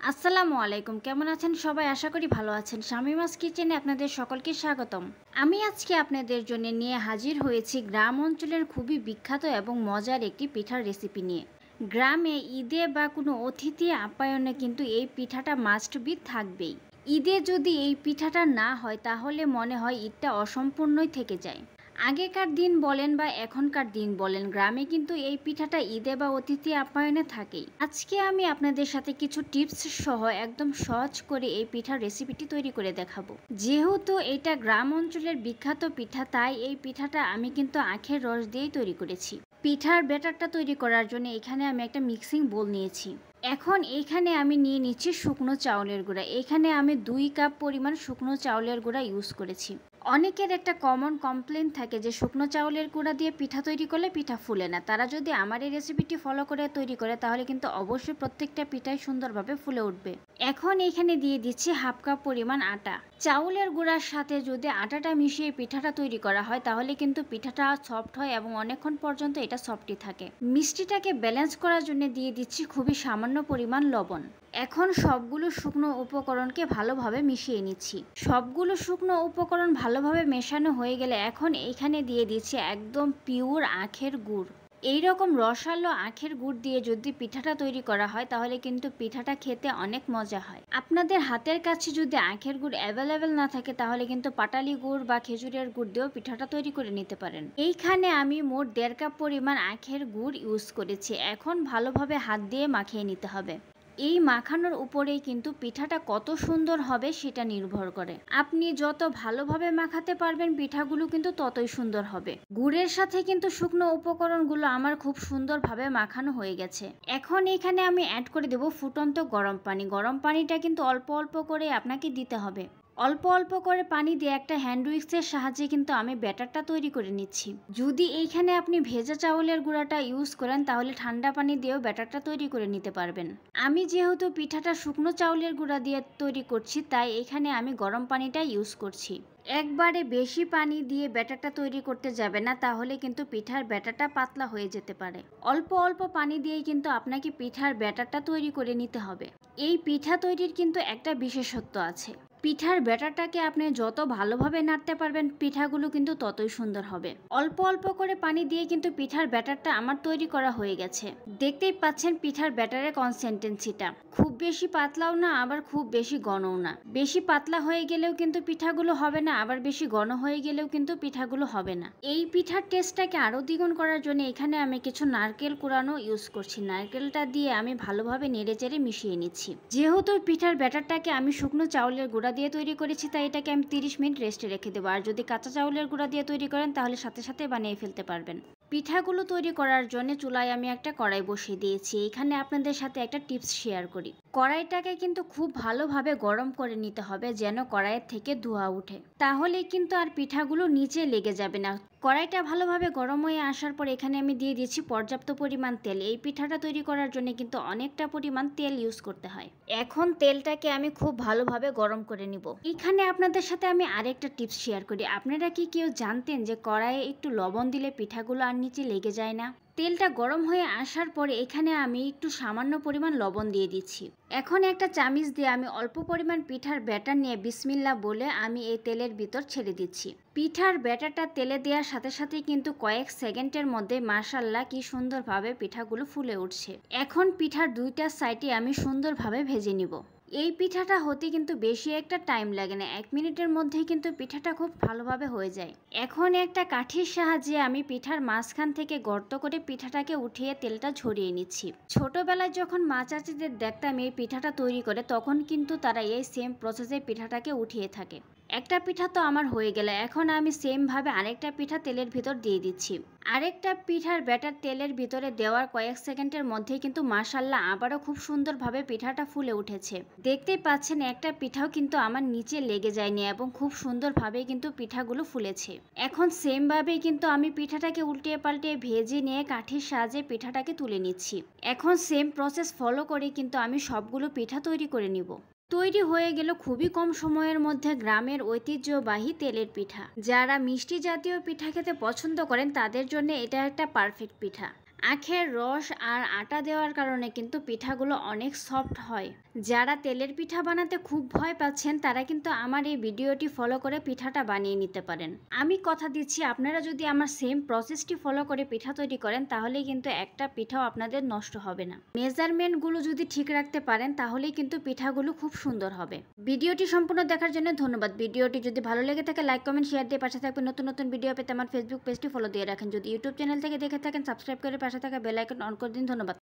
আসসালামু আলাইকুম, কেমন আছেন সবাই? আশা করি ভালো আছেন। শামিমাস কিচেনে আপনাদের সকলকে স্বাগতম। আমি আজকে আপনাদের জন্য নিয়ে হাজির হয়েছি গ্রাম অঞ্চলের খুবই বিখ্যাত এবং মজার একটি পিঠার রেসিপি নিয়ে। গ্রামে ঈদে বা কোনো অতিথি আপ্যায়নে কিন্তু এই পিঠাটা মাস্ট বি থাকবেই। ঈদে যদি এই পিঠাটা না হয় তাহলে মনে হয় ঈদটা অসম্পূর্ণই থেকে যায়। আগেকার দিন বলেন বা এখনকার দিন বলেন, গ্রামে কিন্তু এই পিঠাটা ঈদে বা অতিথি আপ্যায়নে থাকেই। আজকে আমি আপনাদের সাথে কিছু টিপস সহ একদম সহজ করে এই পিঠার রেসিপিটি তৈরি করে দেখাবো। যেহেতু এটা গ্রাম অঞ্চলের বিখ্যাত পিঠা, তাই এই পিঠাটা আমি কিন্তু আখের রস দিয়েই তৈরি করেছি। পিঠার ব্যাটারটা তৈরি করার জন্য এখানে আমি একটা মিক্সিং বোল নিয়েছি। এখন এইখানে আমি নিয়ে নিচ্ছি শুকনো চাউলের গুঁড়া। এখানে আমি 2 কাপ পরিমাণ শুকনো চাউলের গুঁড়া ইউজ করেছি। অনেকের একটা কমন কমপ্লেন থাকে যে শুকনো চাউলের গুঁড়া দিয়ে পিঠা তৈরি করলে পিঠা ফুলে না। তারা যদি আমার এই রেসিপিটি ফলো করে তৈরি করে তাহলে কিন্তু অবশ্যই প্রত্যেকটা পিঠাই সুন্দরভাবে ফুলে উঠবে। এখন এখানে দিয়ে দিচ্ছি হাফ কাপ পরিমাণ আটা। চাউলের গুঁড়ার সাথে যদি আটাটা মিশিয়ে পিঠাটা তৈরি করা হয় তাহলে কিন্তু পিঠাটা সফট হয় এবং অনেকক্ষণ পর্যন্ত এটা সফটই থাকে। মিষ্টিটাকে ব্যালেন্স করার জন্য দিয়ে দিচ্ছি খুবই সামান্য পরিমাণ লবণ। এখন সবগুলো শুকনো উপকরণকে ভালোভাবে মিশিয়ে নিচ্ছি। সবগুলো শুকনো উপকরণ ভালোভাবে মেশানো হয়ে গেলে এখন এইখানে দিয়ে দিচ্ছি একদম পিওর আখের গুড়। এইরকম রসালো আখের গুড় দিয়ে যদি পিঠাটা তৈরি করা হয় তাহলে কিন্তু পিঠাটা খেতে অনেক মজা হয়। আপনাদের হাতের কাছে যদি আখের গুড় অ্যাভেলেবেল না থাকে তাহলে কিন্তু পাটালি গুড় বা খেজুরের গুড় দিয়েও পিঠাটা তৈরি করে নিতে পারেন। এইখানে আমি মোট 1.5 কাপ পরিমাণ আখের গুড় ইউজ করেছি। এখন ভালোভাবে হাত দিয়ে মাখিয়ে নিতে হবে। এই মাখানোর উপরেই কিন্তু পিঠাটা কত সুন্দর হবে সেটা নির্ভর করে। আপনি যত ভালোভাবে মাখাতে পারবেন পিঠাগুলো কিন্তু ততই সুন্দর হবে। গুড়ের সাথে কিন্তু শুকনো উপকরণগুলো আমার খুব সুন্দরভাবে মাখানো হয়ে গেছে। এখন এখানে আমি অ্যাড করে দেব ফুটন্ত গরম পানি। গরম পানিটা কিন্তু অল্প অল্প করে আপনাকে দিতে হবে। অল্প অল্প করে পানি দিয়ে একটা হ্যান্ড উইক্সের সাহায্যে কিন্তু আমি ব্যাটারটা তৈরি করে নিচ্ছি। যদি এইখানে আপনি ভেজা চাউলের গুঁড়াটা ইউজ করেন তাহলে ঠান্ডা পানি দিয়েও ব্যাটারটা তৈরি করে নিতে পারবেন। আমি যেহেতু পিঠাটা শুকনো চাউলের গুঁড়া দিয়ে তৈরি করছি তাই এখানে আমি গরম পানিটা ইউজ করছি। একবারে বেশি পানি দিয়ে ব্যাটারটা তৈরি করতে যাবে না, তাহলে কিন্তু পিঠার ব্যাটারটা পাতলা হয়ে যেতে পারে। অল্প অল্প পানি দিয়েই কিন্তু আপনাকে পিঠার ব্যাটারটা তৈরি করে নিতে হবে। এই পিঠা তৈরির কিন্তু একটা বিশেষত্ব আছে। পিঠার ব্যাটারটাকে আপনি যত ভালোভাবে নাড়তে পারবেন পিঠাগুলো কিন্তু ততই সুন্দর হবে। অল্প অল্প করে পানি দিয়ে কিন্তু পিঠার ব্যাটারটা আমার তৈরি করা হয়ে গেছে। দেখতেই পাচ্ছেন পিঠার ব্যাটারের কনসিস্টেন্সিটা খুব বেশি পাতলাও না, আবার খুব বেশি ঘনও না। বেশি পাতলা হয়ে গেলেও কিন্তু পিঠাগুলো হবে না, আবার বেশি ঘন হয়ে গেলেও কিন্তু পিঠাগুলো হবে না। এই পিঠার টেস্টটাকে আরো দ্বিগুণ করার জন্য এখানে আমি কিছু নারকেল কুড়ানো ইউজ করছি। নারকেলটা দিয়ে আমি ভালোভাবে নেড়েচেড়ে মিশিয়ে নিচ্ছি। যেহেতু পিঠার ব্যাটারটাকে আমি শুকনো চাউলের গুঁড়া দিয়ে তৈরি করেছি তাই এটাকে আমি 30 মিনিট রেস্টে রেখে দেবো। আর যদি কাঁচা চাউলের গুঁড়া দিয়ে তৈরি করেন তাহলে সাথে সাথে বানিয়ে ফেলতে পারবেন। পিঠাগুলো তৈরি করার জন্য চুলায় আমি একটা কড়াই বসিয়ে দিয়েছি। এখানে আপনাদের সাথে একটা টিপস শেয়ার করি। কড়াইটাকে কিন্তু খুব ভালোভাবে গরম করে নিতে হবে যেন কড়াইয়ের থেকে ধোঁয়া উঠে, তাহলে কিন্তু আর পিঠাগুলো নিচে লেগে যাবে না। কড়াইটা ভালোভাবে গরম হয়ে আসার পর এখানে আমি দিয়ে দিচ্ছি পর্যাপ্ত পরিমাণ তেল। এই পিঠাটা তৈরি করার জন্য কিন্তু অনেকটা পরিমাণ তেল ইউজ করতে হয়। এখন তেলটাকে আমি খুব ভালোভাবে গরম করে নিব। এখানে আপনাদের সাথে আমি আরেকটা টিপস শেয়ার করি। আপনারা কি কেউ জানতেন যে কড়াইয়ে একটু লবণ দিলে পিঠাগুলো আর নিচে লেগে যায় না? তেলটা গরম হয়ে আসার পরে এখানে আমি একটু সামান্য পরিমাণ লবণ দিয়ে দিচ্ছি। এখন একটা চামচ দিয়ে আমি অল্প পরিমাণ পিঠার ব্যাটার নিয়ে বিসমিল্লাহ বলে আমি এই তেলের ভিতর ছেড়ে দিচ্ছি। পিঠার ব্যাটারটা তেলে দেওয়ার সাথে সাথে কিন্তু কয়েক সেকেন্ডের মধ্যে মাশাআল্লাহ কি সুন্দরভাবে পিঠাগুলো ফুলে উঠছে। এখন পিঠার দুইটা সাইডে আমি সুন্দরভাবে ভেজে নিব। এই পিঠাটা হতে কিন্তু বেশি একটা টাইম লাগে না, 1 মিনিটের মধ্যেই কিন্তু পিঠাটা খুব ভালোভাবে হয়ে যায়। এখন একটা কাঠির সাহায্যে আমি পিঠার মাঝখান থেকে গর্ত করে পিঠাটাকে উঠিয়ে তেলটা ঝরিয়ে নিচ্ছি। ছোটবেলায় যখন মা চাচিদের দেখতাম এই পিঠাটা তৈরি করে তখন কিন্তু তারা এই সেম প্রসেসে পিঠাটাকে উঠিয়ে থাকে। একটা পিঠা তো আমার হয়ে গেল, এখন আমি সেম ভাবে আরেকটা পিঠা তেলের ভিতর দিয়ে দিচ্ছি। আরেকটা পিঠার ব্যাটার তেলের ভিতরে দেওয়ার কয়েক সেকেন্ডের মধ্যেই কিন্তু মাশাআল্লাহ আবারও খুব সুন্দরভাবে পিঠাটা ফুলে উঠেছে। দেখতেই পাচ্ছেন একটা পিঠাও কিন্তু আমার নিচে লেগে যায়নি এবং খুব সুন্দরভাবে কিন্তু পিঠাগুলো ফুলেছে। এখন সেম ভাবেই কিন্তু আমি পিঠাটাকে উল্টিয়ে পাল্টিয়ে ভেজে নিয়ে কাঠির সাহায্যে পিঠাটাকে তুলে নিচ্ছি। এখন সেম প্রসেস ফলো করে কিন্তু আমি সবগুলো পিঠা তৈরি করে নিব। তৈরি হয়ে গেল খুবই কম সময়ের মধ্যে গ্রামের ঐতিহ্যবাহী তেলের পিঠা। যারা মিষ্টি জাতীয় পিঠা খেতে পছন্দ করেন তাদের জন্য এটা একটা পারফেক্ট পিঠা। আখের রস আর আটা দেওয়ার কারণে কিন্তু পিঠাগুলো অনেক সফট হয়, যারা তেলের পিঠা বানাতে খুব ভয় পাচ্ছেন তারা কিন্তু আমার এই ভিডিওটি ফলো করে পিঠাটা বানিয়ে নিতে পারেন। আমি কথা দিচ্ছি আপনারা যদি আমার সেম প্রসেসটি ফলো করে পিঠা তৈরি করেন তাহলে কিন্তু একটা পিঠাও আপনাদের নষ্ট হবে না। মেজারমেন্টগুলো যদি ঠিক রাখতে পারেন তাহলেই কিন্তু পিঠাগুলো খুব সুন্দর হবে। ভিডিওটি সম্পূর্ণ দেখার জন্য ধন্যবাদ। ভিডিওটি যদি ভালো লেগে থাকে লাইক কমেন্ট শেয়ার দিয়ে পাশে থাকবেন। নতুন নতুন ভিডিও পেতে আমার ফেসবুক পেজটি ফলো দিয়ে রাখেন। যদি ইউটিউব চ্যানেল থেকে দেখে থাকেন সাবস্ক্রাইব করে পাশে থাকা বেল আইকন অন করে দিন। ধন্যবাদ।